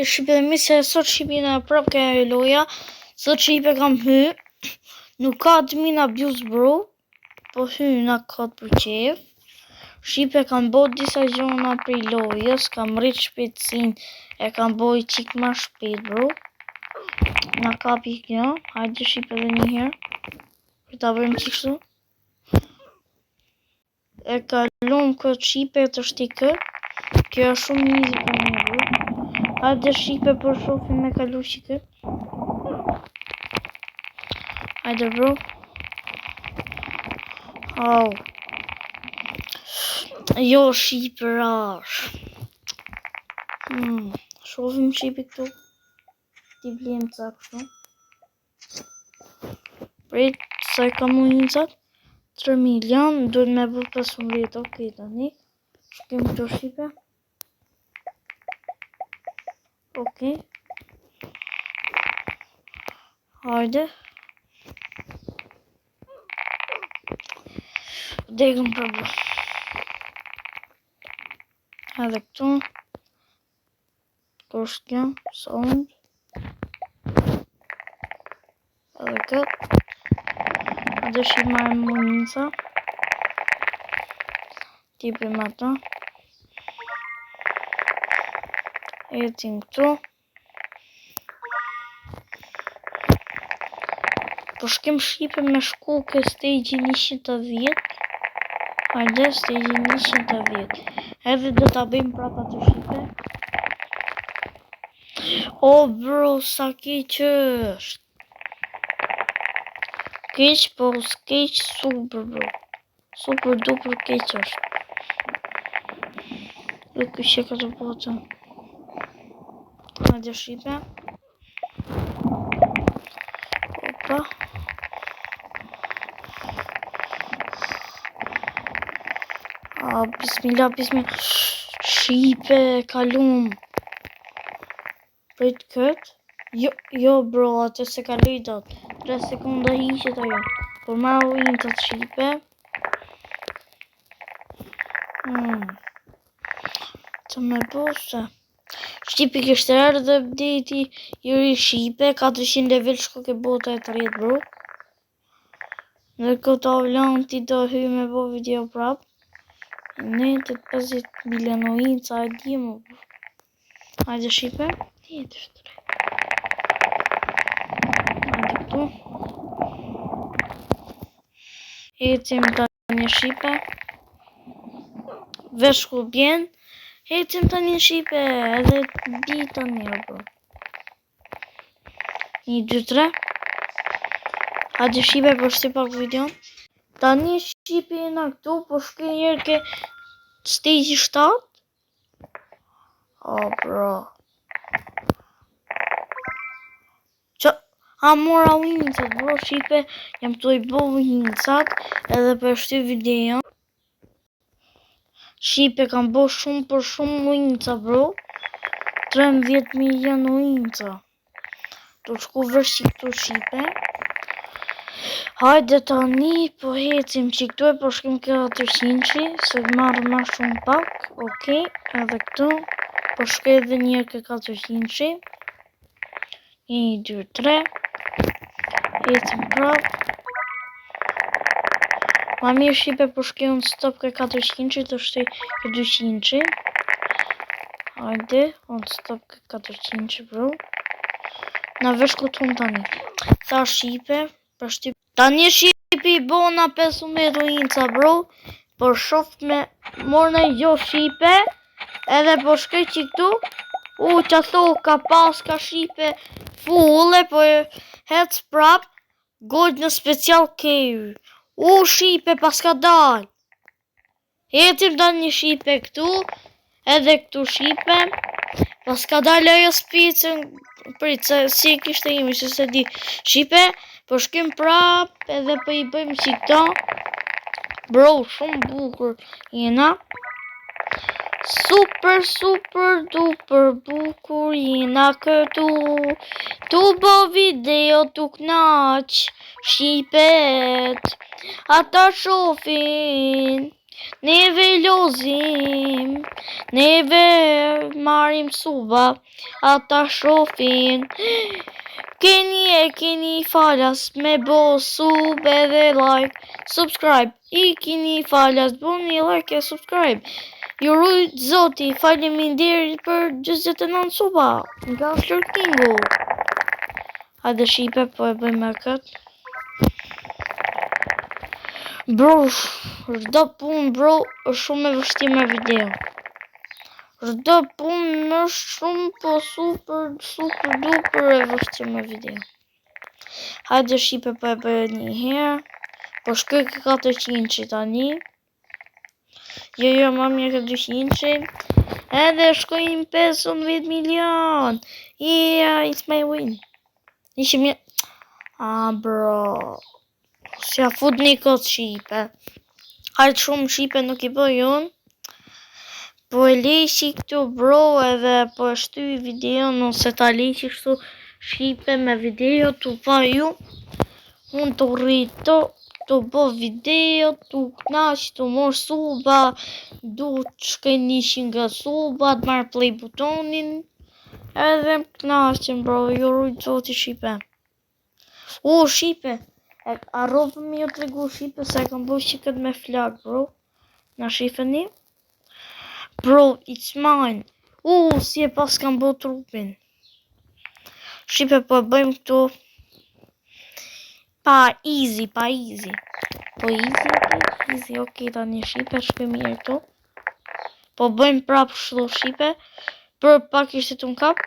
Shqipe dhe mi se sot Shqipina prap ka e loja. Sot Shqipe kam hy. Nuk ka të mina abuse bro. Po hy na ka për qef. Shqipe kam bo disa gjona për lojës. Kam rrit shpejtësin. E kam bo i qik ma shpejt bro. Na kapi kjo. Hajde Shqipe dhe njëherë. Për ta bërëm qikështu. E kalum këtë Shqipe të shtikë. Kjo është shumë easy për një bro. Hajde Shqipe për shofim me kalu shikë. Hajde bro. Au. Jo Shqipe rash. Shofim Shqipe këtu. Ti vlim ca kështu. Prit, sa i kam uincat? 3 milion, duhet me bu 15, okej tani. Shkim këtu Shqipe. Okej. Hajde. Degëm problem. Edhe këtu. Kosht kjo. Sound. Edhe këtë. Edhe shi marrë munica. Tipim ato. Ecim këtu. Po shkem Shqipe me shku ke stage 110. Hajde stage 110. Edhe do ta bëjmë prapa të Shqipe. O bro, sa keq është. Keq, po s'keq super bro. Super duper keq është. Dhe kështë që të botën. Hajde Shqipe. Opa. Bismillah, bismillah. Shqipe, kalum. Prit këtë. Jo bro, atë se kaloj dot. 3 sekunda hiqet ajo. Por ma ujnë të Shqipe. Që me bose. Shqipe kështë erë dhe update-i i ri Shqipe. 400 level shko ke bota e 30 bro. Në këto vlon ti do hy me bo video prap. Ne të 50 milionoin ca e di më. Hajde Shqipe. Hajde këtu. Ecim tani Shqipe. Vesh ku bjen. Ecim tani Shqipe. Edhe bi tani bro. 1, 2, 3. Hajde Shqipe për shti pak video. Tani Shqipe jena këtu. Po shkej njerë ke stage 7. O bro. A mora wincat bro Shqipe. Jam të i bo wincat. Edhe për shty video. Shqipe kam bo shumë për shumë winca bro. 13 milion winca. Do shku vërsh që këtu Shqipe. Hajde tani po hecim që këtu e po shkim ke 400. Se marrë ma shumë pak. Okej. Edhe këtu. Po shkej edhe njërë ke 400. 1, 2, 3. Ecim prap. Ma mirë Shqipe po shkej unë stop ke 400 të shtej ke 200. Hajde, unë stop ke 400 bro. Na vesh ku t'un tani. Tha Shqipe, për shtyp. Tani Shqipe i bona 15 ruinca bro. Por shoft me morne jo Shqipe. Edhe po shkej që këtu. Që tho ka pas ka Shqipe fulle, po hec prap. Gojt në special kejr. Shqipe pas ka dal. Ecim da një Shqipe këtu. Edhe këtu Shqipe. Pas ka dal ajo spicën. Prit, si kishte imi, se se di. Shqipe, po shkim prap. Edhe po i bëjmë që këta. Bro, shumë bukur jena. Super, super, duper bukur jena këtu. Tu bo video tu knaq Shqipet. Ata shofin Neve lozim, neve marim suba, ata shofin. Keni falas me bo sub edhe like, subscribe. I keni falas, boni like e subscribe. Ju rujt zoti, faleminderit për 29 suba nga Shlurk Kingu. Hajde shipe, po e bëjmë me këtë. Bro, çdo punë bro është shumë e vështirë me video. Çdo punë është shumë po super duper e vështirë me video. Hajde shipe, po e bëj një herë. Po shkoj ke 400 tani. Jo, ma mirë ke 200. Edhe shkojnë 15 milion. Yeah, it's my win. 100.000. Bro. Si a fut një këtë shipe. Hajtë shumë shipe nuk i bëj unë. Po e leshi këtu bro edhe po e shty video nëse ta leshi kështu shipe me video tu pa ju. Unë të rrito të bo video, tu knaq, tu mor suba, du të shkej 100 nga suba, të marrë play butonin. Edhe më knaqen bro, ju rujtë zoti shipe. Shipe! A rovë me jo të regu shipe se kam bëj që këtë me flag, bro. Na shifeni? Bro, it's mine. Si e pas kam bëj trupin. Shipe, po e bëjmë këtu. Pa easy. Po easy, ok, ta një shipe, shkoj mirë këtu. Po bëjmë prapë shlu shipe. Për pak ishte të në kap.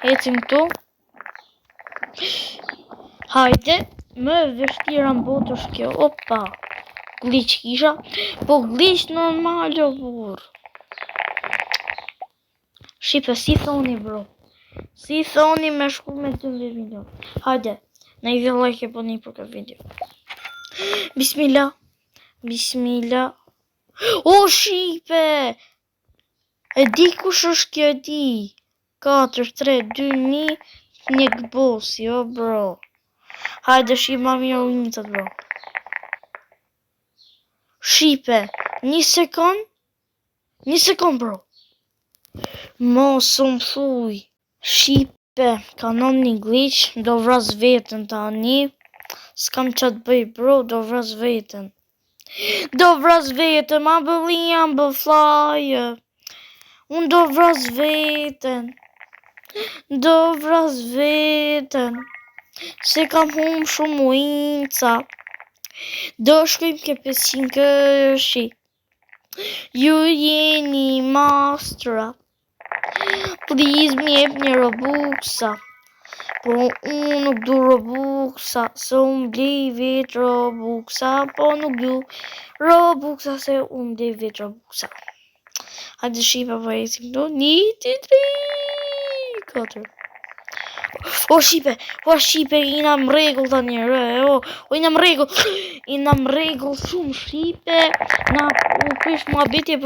Ecim këtu. Hajde. Më vështira në botë është kjo. Opa. Glitch kisha. Po glitch normal o burr. Shipe, si thoni bro. Si thoni me shku me 12 milion. Hajde. Në i dhe like e po një për këtë video. Bismillah. Shipe. E di kush është kjo e di. 4, 3, 2, 1. Një këbos, jo bro. Hajde shipe ma mirë unitët bro. Shipe, 1 sekund bro. Mos më thuj. Shipe, kanon një glitch, do vras vetën tani. S'kam që të bëj bro, do vras vetën. Ma bëlliam bë fly. Unë do vras vetën. Se kam humë shumë uinca. Do shkojmë ke 500 këshi. Ju jeni mastra. Please mi jep një Robuxa. Po unë nuk du Robuxa. Se unë blej vet Robuxa. Po nuk du Robuxa. Se unë blej vet Robuxa. Hajde shipa po ecim do. 1, 2, 3, 4. Shipe, jina më regull të njërë, jina më regull shumë, shipe, na u prish mua beti,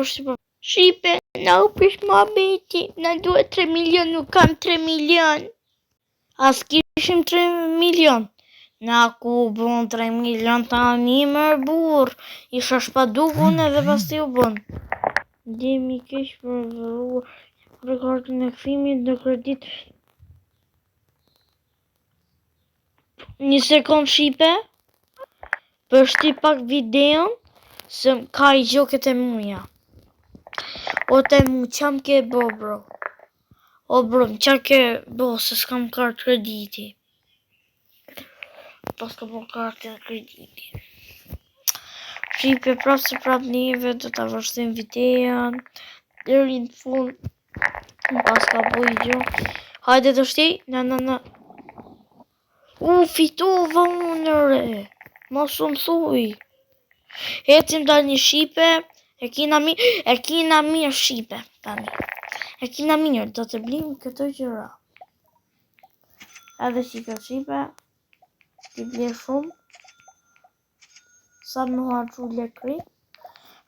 shipe, na u prish mua beti, na duhet 3 milion, nuk kam 3 milion, as kishim 3 milion, na ku bon 3 milion ta një mërë burë, isha shpadukun edhe pas të ju bon. Demi kesh për kartën e këthimit në kredit. 1 sekund shipe. Për shty pak videon. Se ka i gjoket e muja. O te mu qam ke bo bro. O bro qam ke bo se s'kam kartë krediti. Pas ka bo kartë krediti. Shipe prap njeve do ta vazhdojmë videon. Deri në fund. Pas ka bo i gjo. Hajde të shti. Na. Fitova unëre. Mos më thuj. Ecim da një shipe. E kina mirë shipe. Tani. E kina mirë. Do të blim këto gjëra. Edhe shipe. Ti ble shumë. Sa më harqu lekri.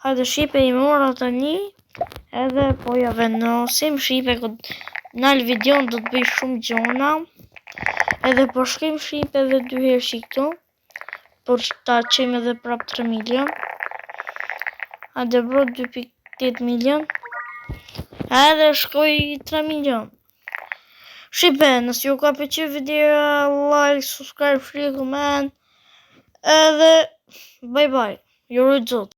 Hajde shipe i mora të një. Edhe po ja vendosim. Shipe nal videon do të bëj shumë gjona. Edhe po shkrim shipe edhe 2 herë shikto. Por ta qem edhe prap 3 milion. Hajde bro, 2.8 milion. Edhe shkoj 3 milion. Shqipe, nëse ju ka pëlqyer video, like, subscribe, free, comment. Edhe bye bye. Ju rujt zot.